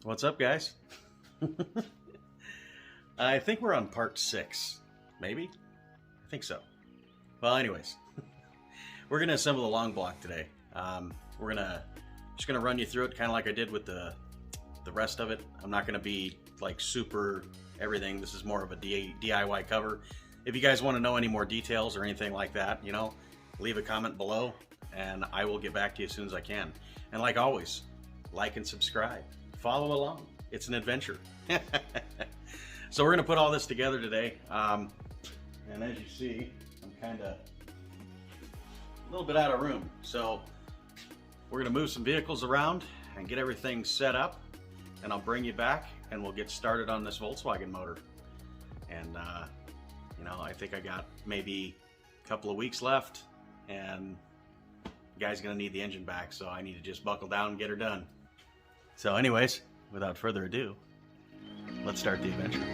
What's up, guys? I think we're on part 6, maybe? I think so. Well, anyways, we're going to assemble the long block today. We're just gonna run you through it kind of like I did with the rest of it. I'm not going to be like super everything. This is more of a DIY cover. If you guys want to know any more details or anything like that, you know, leave a comment below and I will get back to you as soon as I can. And like always, like and subscribe. Follow along. It's an adventure. So we're going to put all this together today. And as you see, I'm kind of a little bit out of room. So we're going to move some vehicles around and get everything set up. And I'll bring you back and we'll get started on this Volkswagen motor. And, you know, I think I got maybe a couple of weeks left. And the guy's going to need the engine back. So I need to just buckle down and get her done. So anyways, without further ado, let's start the adventure.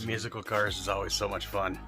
Musical cars is always so much fun.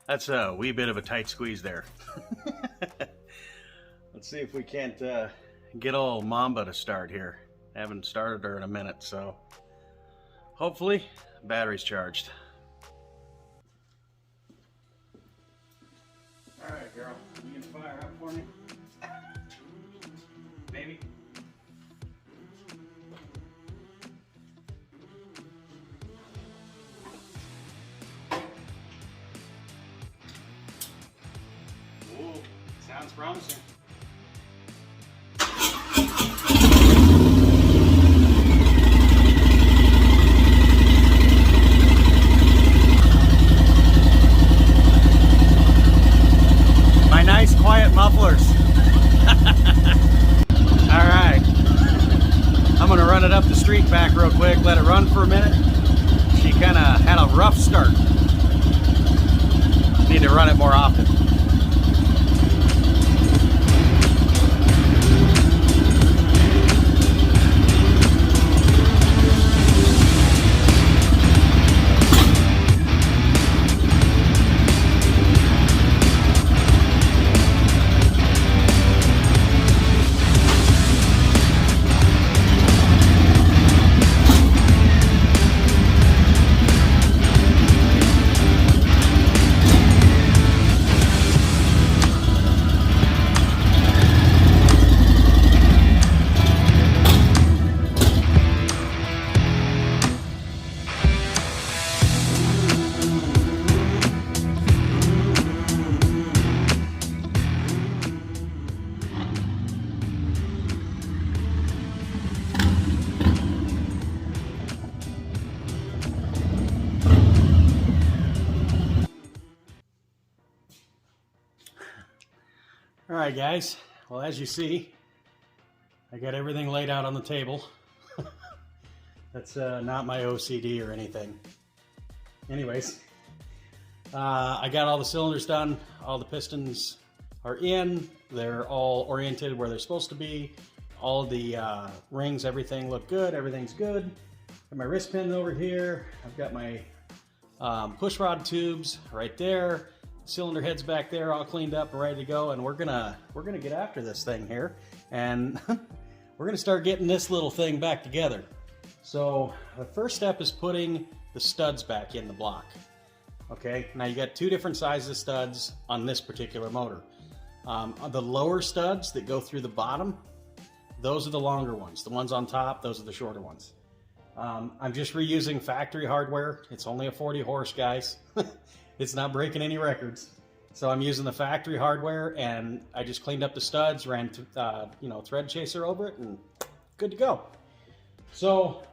That's a wee bit of a tight squeeze there. Let's see if we can't get old Mamba to start here. I haven't started her in a minute, so hopefully battery's charged. All right, girl, you can fire up for me? Baby? Sounds promising. My nice quiet mufflers. All right. I'm gonna run it up the street back real quick, let it run for a minute. She kind of had a rough start. Need to run it more often. All right, guys. Well, as you see, I got everything laid out on the table. That's not my OCD or anything. Anyways, I got all the cylinders done. All the pistons are in. They're all oriented where they're supposed to be. All the rings, everything look good. Everything's good. Got my wrist pin over here. I've got my push rod tubes right there. Cylinder heads back there, all cleaned up and ready to go. And we're gonna get after this thing here, and we're gonna start getting this little thing back together. So the first step is putting the studs back in the block. Okay, now you got two different sizes of studs on this particular motor. The lower studs that go through the bottom, those are the longer ones. The ones on top, those are the shorter ones. I'm just reusing factory hardware. It's only a 40 horse, guys. It's not breaking any records. So I'm using the factory hardware, and I just cleaned up the studs, ran thread chaser over it, and good to go. So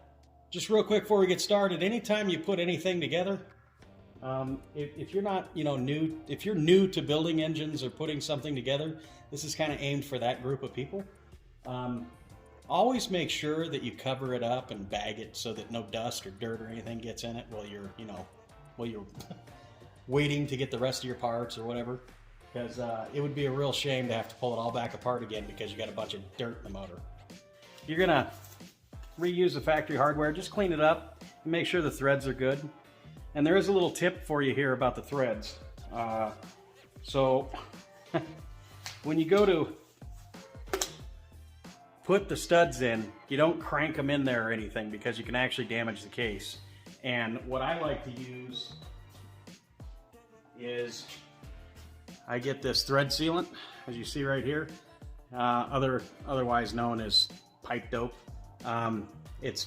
just real quick before we get started, anytime you put anything together, if you're not if you're new to building engines or putting something together, this is kind of aimed for that group of people. Always make sure that you cover it up and bag it so that no dust or dirt or anything gets in it while you're waiting to get the rest of your parts or whatever, because it would be a real shame to have to pull it all back apart again because you got a bunch of dirt in the motor. You're gonna reuse the factory hardware. Just clean it up and make sure the threads are good. And there is a little tip for you here about the threads. So when you go to put the studs in, you don't crank them in there or anything, because you can actually damage the case. And what I like to use is I get this thread sealant, as you see right here, otherwise known as pipe dope. It's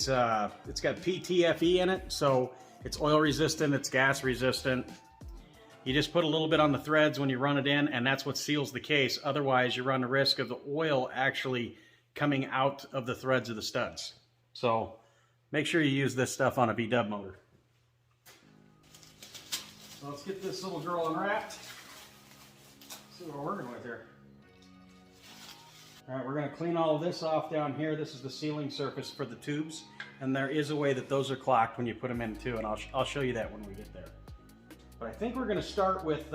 got PTFE in it, so it's oil resistant, it's gas resistant. You just put a little bit on the threads when you run it in, and that's what seals the case. Otherwise, you run the risk of the oil actually coming out of the threads of the studs. So make sure you use this stuff on a V-dub motor. So let's get this little girl unwrapped. See what we're working with here. All right, we're going to clean all of this off down here. This is the sealing surface for the tubes, and there is a way that those are clocked when you put them in too, and I'll show you that when we get there. But I think we're going to start with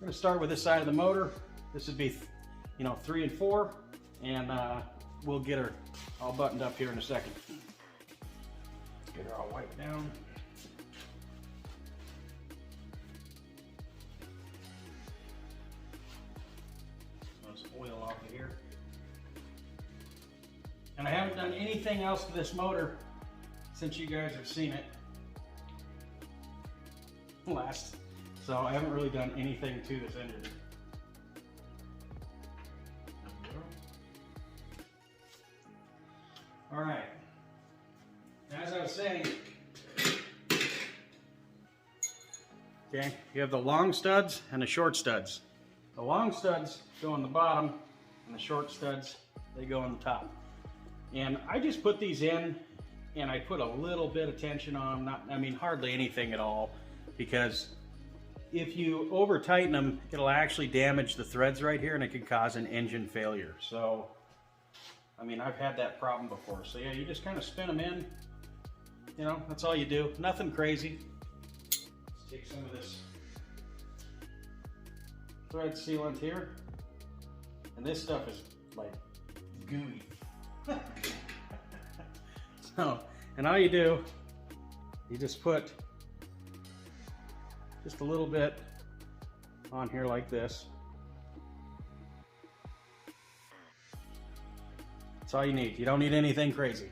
this side of the motor. This would be 3 and 4, and we'll get her all buttoned up here in a second. Get her all wiped down. Oil off of here. And I haven't done anything else to this motor since you guys have seen it last. So I haven't really done anything to this engine. All right. As I was saying, okay, you have the long studs and the short studs. The long studs go on the bottom, and the short studs, they go on the top. And I just put these in, and I put a little bit of tension on them, hardly anything at all, because if you over tighten them, it'll actually damage the threads right here, and it can cause an engine failure. So, I've had that problem before. So yeah, you just kind of spin them in, that's all you do. Nothing crazy. Let's take some of this thread sealant here, and this stuff is like gooey. So, and all you do, you just put just a little bit on here like this. That's all you need. You don't need anything crazy.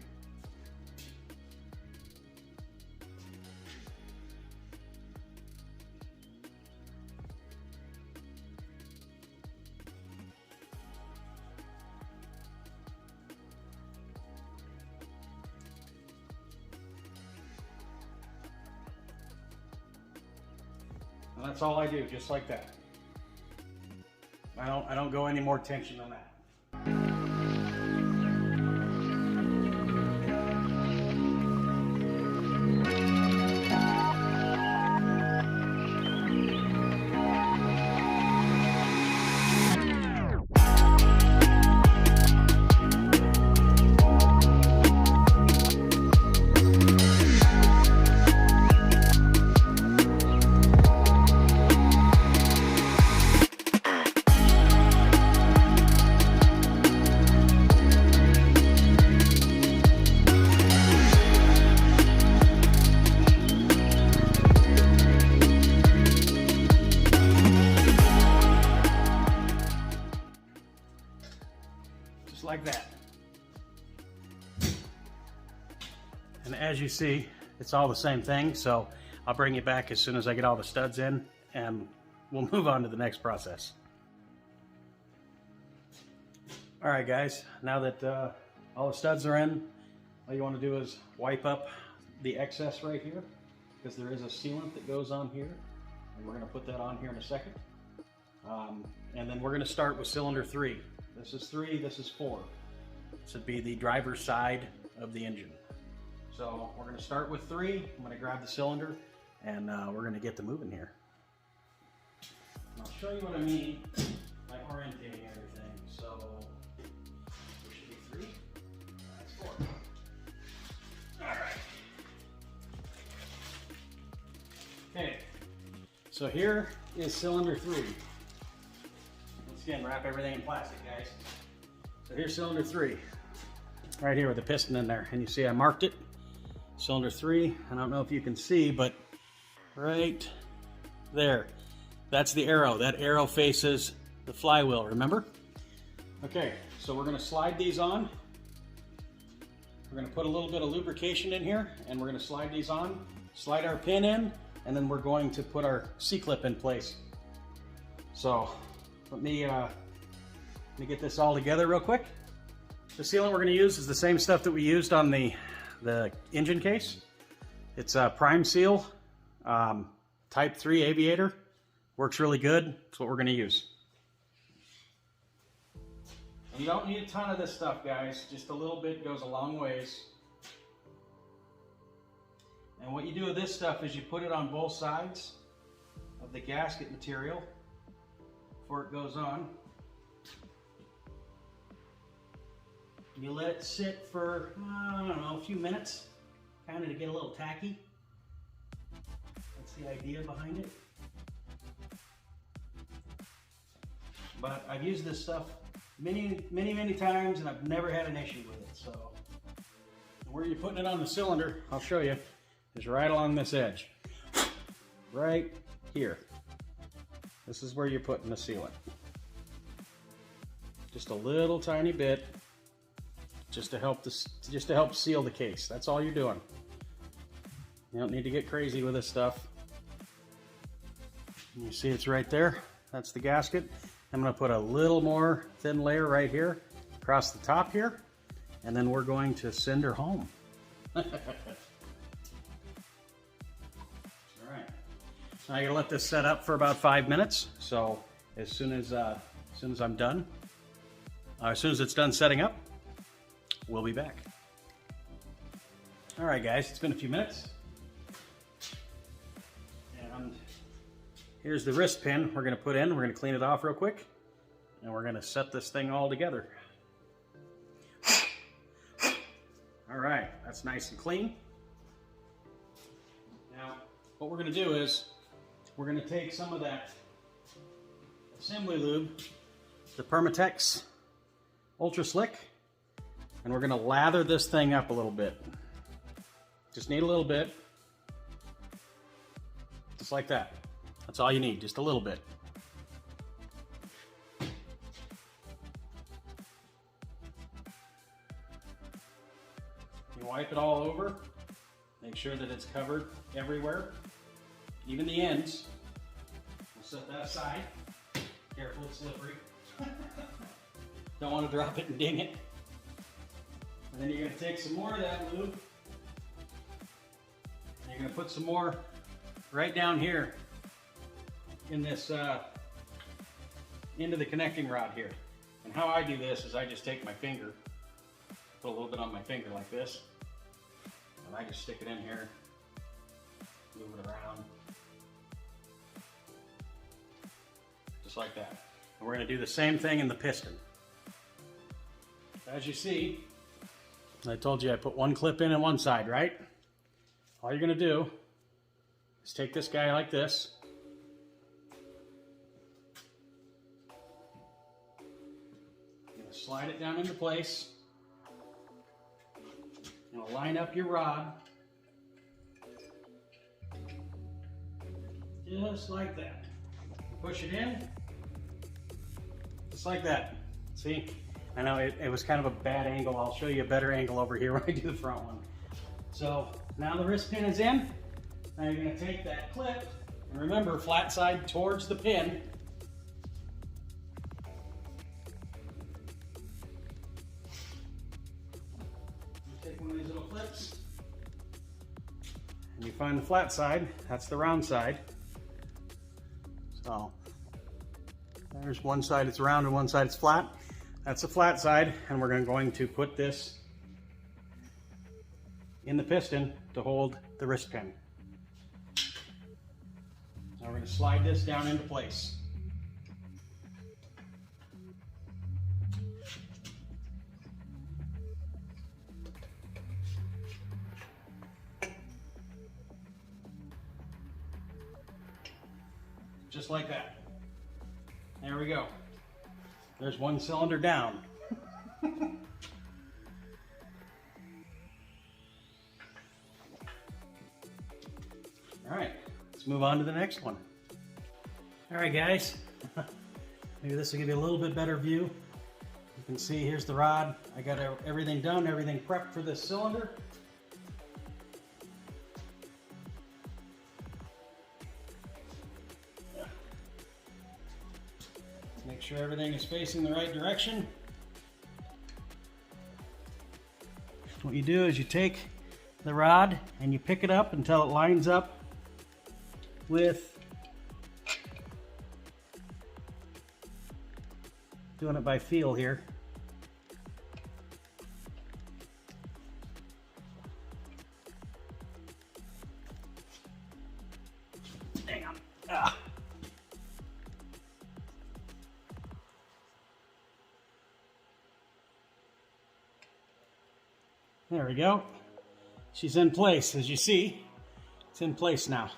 And that's all I do, just like that. I don't go any more tension than that. as you see, it's all the same thing, so I'll bring you back as soon as I get all the studs in, and we'll move on to the next process. Alright guys, now that all the studs are in, all you want to do is wipe up the excess right here, because there is a sealant that goes on here, and we're going to put that on here in a second. And then we're going to start with cylinder 3. This is 3, this is 4. This would be the driver's side of the engine. So we're going to start with 3. I'm going to grab the cylinder, and we're going to get to moving here. And I'll show you what I mean by orientating everything. So there should be 3. That's 4. All right. Okay. So here is cylinder 3. Once again, wrap everything in plastic, guys. So here's cylinder 3. Right here with the piston in there. And you see I marked it. Cylinder 3. I don't know if you can see, but right there. That's the arrow. That arrow faces the flywheel, remember? Okay, so we're going to slide these on. We're going to put a little bit of lubrication in here, and we're going to slide these on, slide our pin in, and then we're going to put our C-clip in place. So let me get this all together real quick. The sealant we're going to use is the same stuff that we used on the engine case. It's a Prime Seal Type 3 Aviator. Works really good. That's what we're going to use. You don't need a ton of this stuff, guys. Just a little bit goes a long ways. And what you do with this stuff is you put it on both sides of the gasket material before it goes on. You let it sit for, I don't know, a few minutes, kind of to get a little tacky. That's the idea behind it. But I've used this stuff many times, and I've never had an issue with it. So where you're putting it on the cylinder, I'll show you, is right along this edge. Right here. This is where you're putting the sealant. Just a little tiny bit, just to help seal the case. That's all you're doing. You don't need to get crazy with this stuff. You see it's right there. That's the gasket. I'm going to put a little more thin layer right here across the top here, and then we're going to send her home. All right. Now you're gonna let this set up for about 5 minutes. So as soon as I'm done, as soon as it's done setting up, we'll be back. All right, guys, it's been a few minutes. And here's the wrist pin we're going to put in. We're going to clean it off real quick, and we're going to set this thing all together. All right, that's nice and clean. Now, what we're going to do is we're going to take some of that assembly lube, the Permatex Ultra Slick, and we're going to lather this thing up a little bit. Just need a little bit. Just like that. That's all you need, just a little bit. You wipe it all over. Make sure that it's covered everywhere, even the ends. We'll set that aside. Careful, it's slippery. Don't want to drop it and ding it. And then you're going to take some more of that lube. And you're going to put some more right down here in this, into the connecting rod here. And how I do this is I just take my finger, put a little bit on my finger like this, and I just stick it in here, move it around, just like that. And we're going to do the same thing in the piston. As you see, I told you I put one clip in on one side, right? All you're going to do is take this guy like this. You're going to slide it down into place. You're going to line up your rod. Just like that. Push it in. Just like that. See? I know it was kind of a bad angle. I'll show you a better angle over here when I do the front one. So Now the wrist pin is in. Now you're going to take that clip, and remember, flat side towards the pin. Take one of these little clips, and you find the flat side. That's the round side. So there's one side it's round and one side it's flat. That's the flat side, and we're going to put this in the piston to hold the wrist pin. Now we're going to slide this down into place. Just like that. There we go. There's one cylinder down. All right, let's move on to the next one. All right, guys. Maybe this will give you a little bit better view. You can see here's the rod. I got everything done, everything prepped for this cylinder. Make sure everything is facing the right direction. What you do is you take the rod and you pick it up until it lines up with, doing it by feel here. Hang on. Ah. There we go. She's in place, as you see. It's in place now.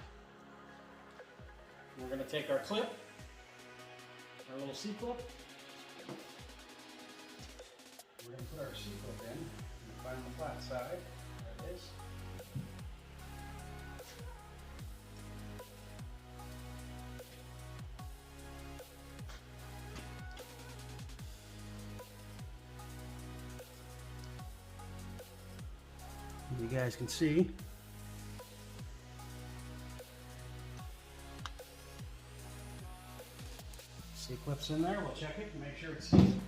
We're going to take our clip, our little C-clip. We're going to put our C-clip in and find the flat side. There it is. You guys can see. C-clip's in there. We'll check it and make sure it's seated.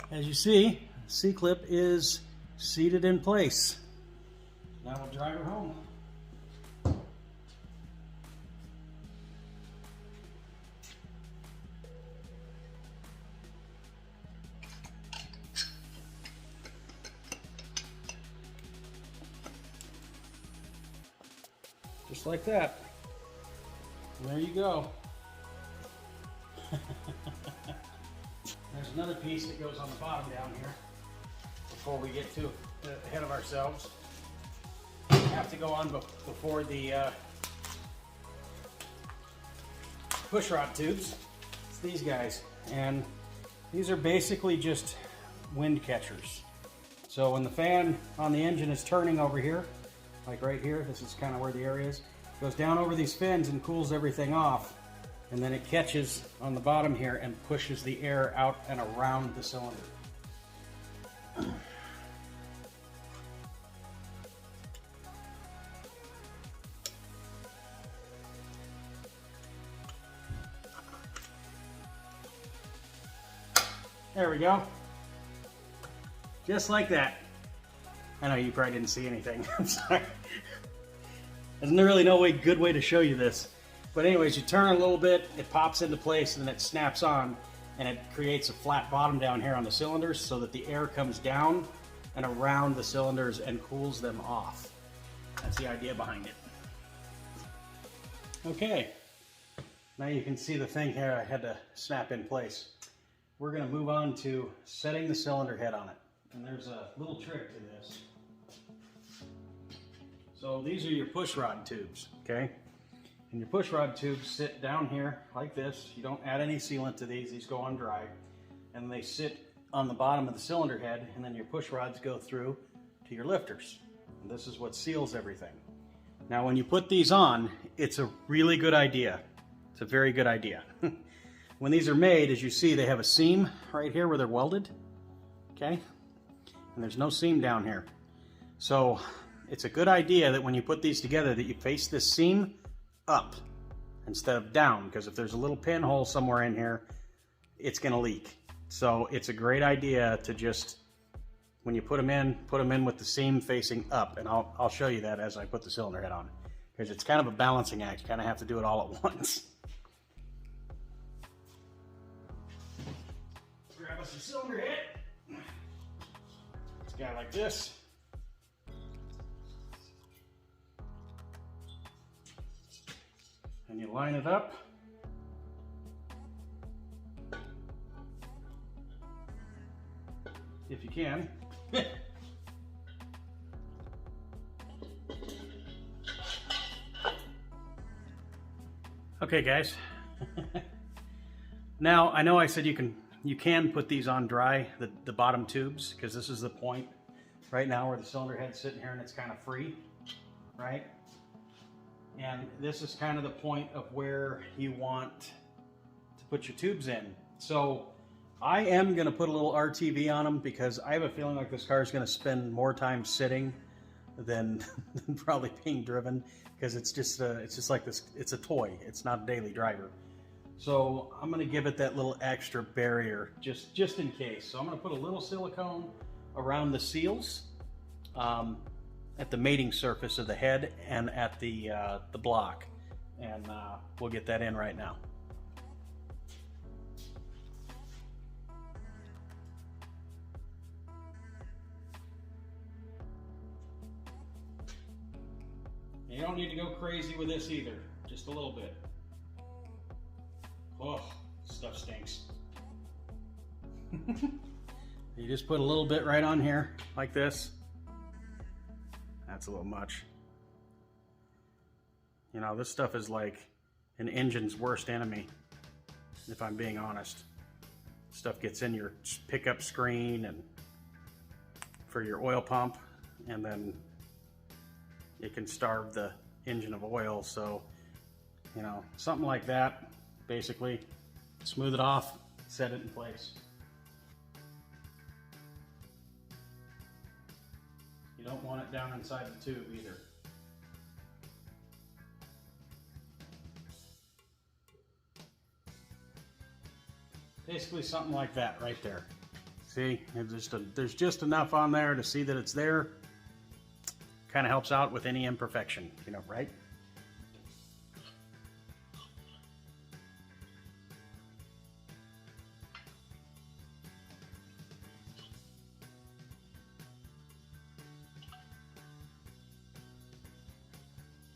As you see, C-clip is seated in place. Now we'll drive her home. Just like that. And there you go. There's another piece that goes on the bottom down here before we get too ahead of ourselves. We have to go on before the push rod tubes. It's these guys, and these are basically just wind catchers. So when the fan on the engine is turning over here, like right here, this is kind of where the air is, it goes down over these fins and cools everything off. And then it catches on the bottom here and pushes the air out and around the cylinder. There we go. Just like that. I know you probably didn't see anything. I'm sorry. There's really no good way to show you this. But anyways, you turn a little bit, it pops into place, and then it snaps on, and it creates a flat bottom down here on the cylinders so that the air comes down and around the cylinders and cools them off. That's the idea behind it. Okay, now you can see the thing here I had to snap in place. We're going to move on to setting the cylinder head on it. And there's a little trick to this. So these are your push rod tubes, okay? And your push rod tubes sit down here like this. You don't add any sealant to these. These go on dry. And they sit on the bottom of the cylinder head, and then your push rods go through to your lifters. And this is what seals everything. Now when you put these on, it's a really good idea. It's a very good idea. When these are made, as you see, they have a seam right here where they're welded, okay? And there's no seam down here. So it's a good idea that when you put these together that you face this seam up instead of down, because if there's a little pinhole somewhere in here, it's going to leak. So it's a great idea to just, when you put them in with the seam facing up, and I'll show you that as I put the cylinder head on, because it's kind of a balancing act. You kind of have to do it all at once. Grab us a cylinder head. It's a guy like this. And you line it up. If you can. Okay, guys. Now, I know I said you can put these on dry, the bottom tubes, because this is the point right now where the cylinder head's sitting here and it's kind of free, right? And this is kind of the point of where you want to put your tubes in. So I am going to put a little RTV on them because I have a feeling like this car is going to spend more time sitting than probably being driven, because it's just like this. It's a toy. It's not a daily driver. So I'm going to give it that little extra barrier just in case. So I'm going to put a little silicone around the seals at the mating surface of the head and at the block, and we'll get that in right now. You don't need to go crazy with this either, just a little bit. Oh, stuff stinks. You just put a little bit right on here, like this. That's a little much. You know, this stuff is like an engine's worst enemy, if I'm being honest. Stuff gets in your pickup screen and for your oil pump, and then it can starve the engine of oil. So, you know, something like that. Basically, smooth it off, set it in place. You don't want it down inside the tube either. Basically something like that right there. See, there's just enough on there to see that it's there. Kind of helps out with any imperfection, you know, right?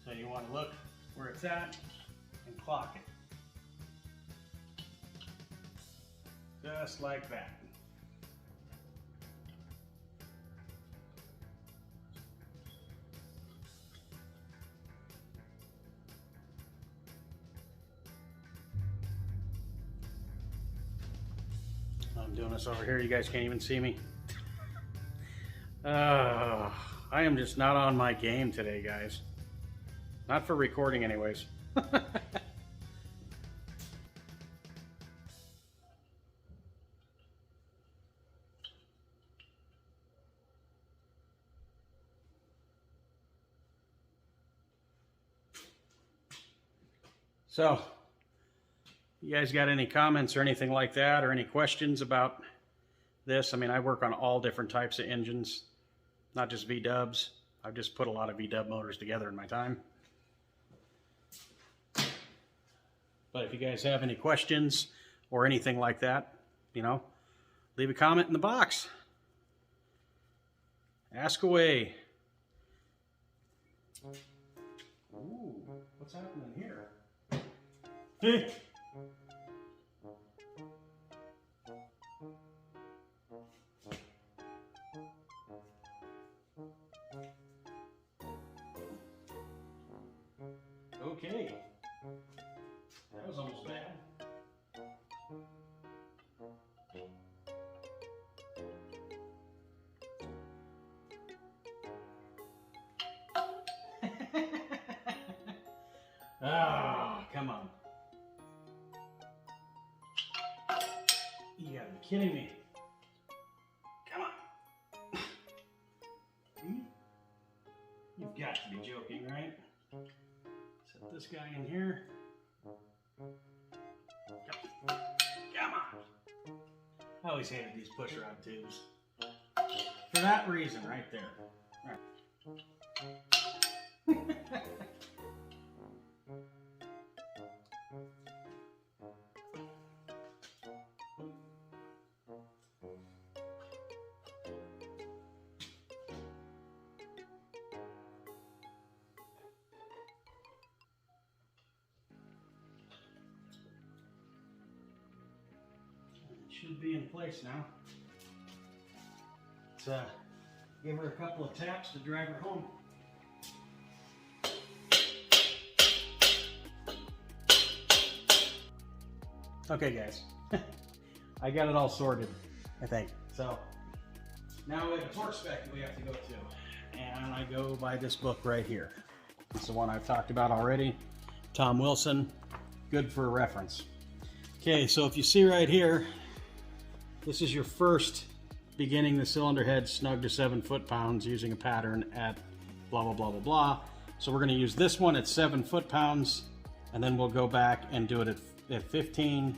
So you want to look where it's at and clock it. Just like that. I'm doing this over here, you guys can't even see me. I am just not on my game today, guys. Not for recording anyways. So, you guys got any comments or anything like that, or any questions about this? I mean, I work on all different types of engines, not just V-dubs. I've just put a lot of V-dub motors together in my time. But if you guys have any questions or anything like that, you know, leave a comment in the box. Ask away. Ooh, what's happening here? Okay. That was almost bad. Ah, come on. You gotta be kidding me. Come on. got to be joking, right? Set this guy in here. Come on! I always hated these push rod tubes. For that reason, right there. All right. Should be in place now. Let's give her a couple of taps to drive her home. Okay guys, I got it all sorted, I think. So now we have a torque spec that we have to go to. And I go by this book right here. It's the one I've talked about already. Tom Wilson, good for reference. Okay, so if you see right here, this is your first beginning the cylinder head snug to 7 foot-pounds using a pattern at blah, blah, blah, blah, blah. So we're gonna use this one at 7 foot-pounds, and then we'll go back and do it at 15,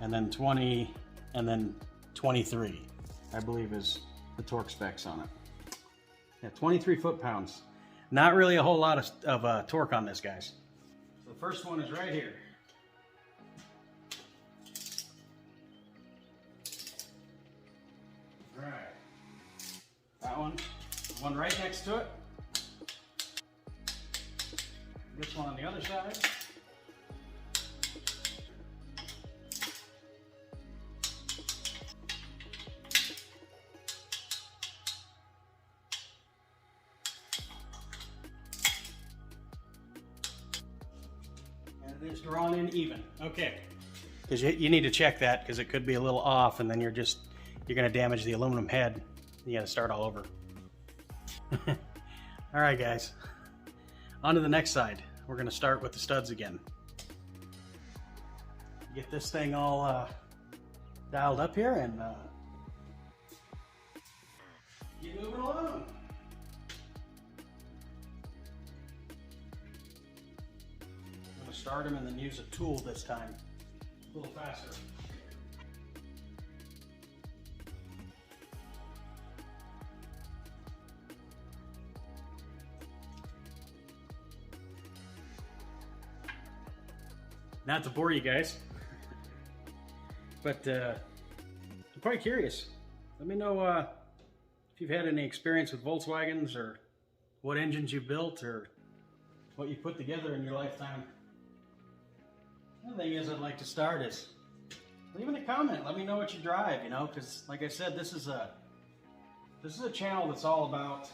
and then 20, and then 23, I believe is the torque specs on it. Yeah, 23 foot-pounds. Not really a whole lot of torque on this, guys. So the first one is right here. Alright, that one right next to it. This one on the other side. And it is drawn in even. Okay, because you need to check that because it could be a little off, and then you're going to damage the aluminum head. You got to start all over. All right, guys. On to the next side. We're going to start with the studs again. Get this thing all dialed up here and get moving along. I'm going to start them and then use a tool this time. A little faster. Not to bore you guys, but I'm quite curious. Let me know if you've had any experience with Volkswagens, or what engines you built, or what you put together in your lifetime. The thing is, I'd like to start is leave in a comment. Let me know what you drive, you know, because like I said, this is a channel that's all about,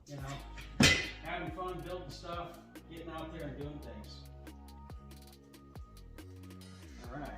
you know, having fun, building stuff, getting out there and doing things. All right.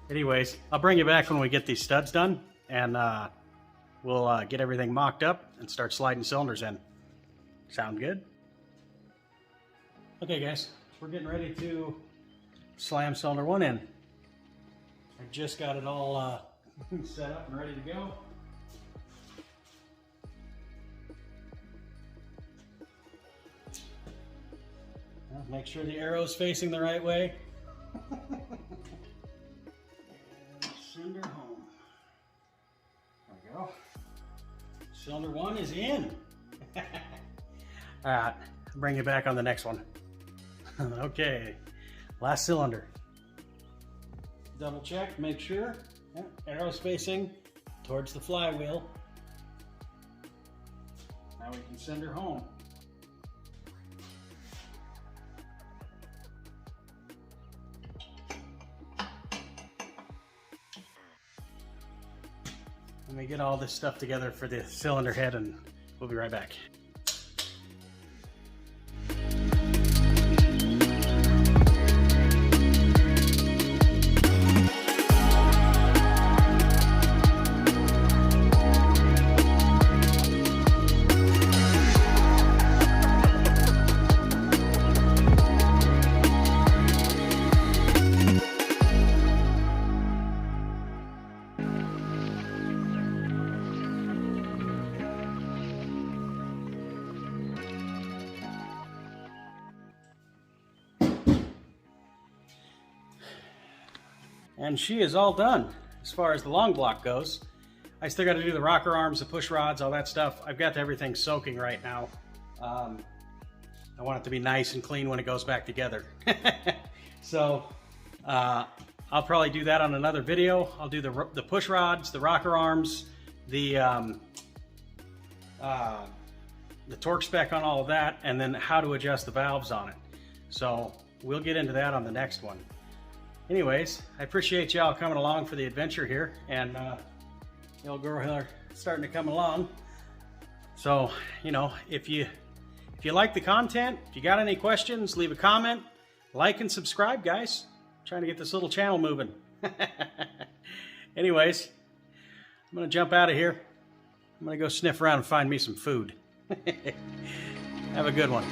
Anyways, I'll bring you back when we get these studs done, and we'll get everything mocked up and start sliding cylinders in. Sound good? Okay guys, we're getting ready to slam cylinder 1 in. I just got it all set up and ready to go. Well, make sure the arrow's facing the right way. Send her home. There we go. Cylinder 1 is in. Alright, bring you back on the next one. Okay, last cylinder. Double check, make sure. Yeah, arrow's facing towards the flywheel. Now we can send her home. Let me get all this stuff together for the cylinder head and we'll be right back. And she is all done as far as the long block goes. I still got to do the rocker arms, the push rods, all that stuff. I've got everything soaking right now. I want it to be nice and clean when it goes back together. So I'll probably do that on another video. I'll do the push rods, the rocker arms, the torque spec on all of that, and then how to adjust the valves on it. So we'll get into that on the next one. Anyways, I appreciate y'all coming along for the adventure here, and the old girl here starting to come along. So, you know, if you like the content, if you got any questions, leave a comment, like and subscribe, guys. I'm trying to get this little channel moving. Anyways, I'm gonna jump out of here. I'm gonna go sniff around and find me some food. Have a good one.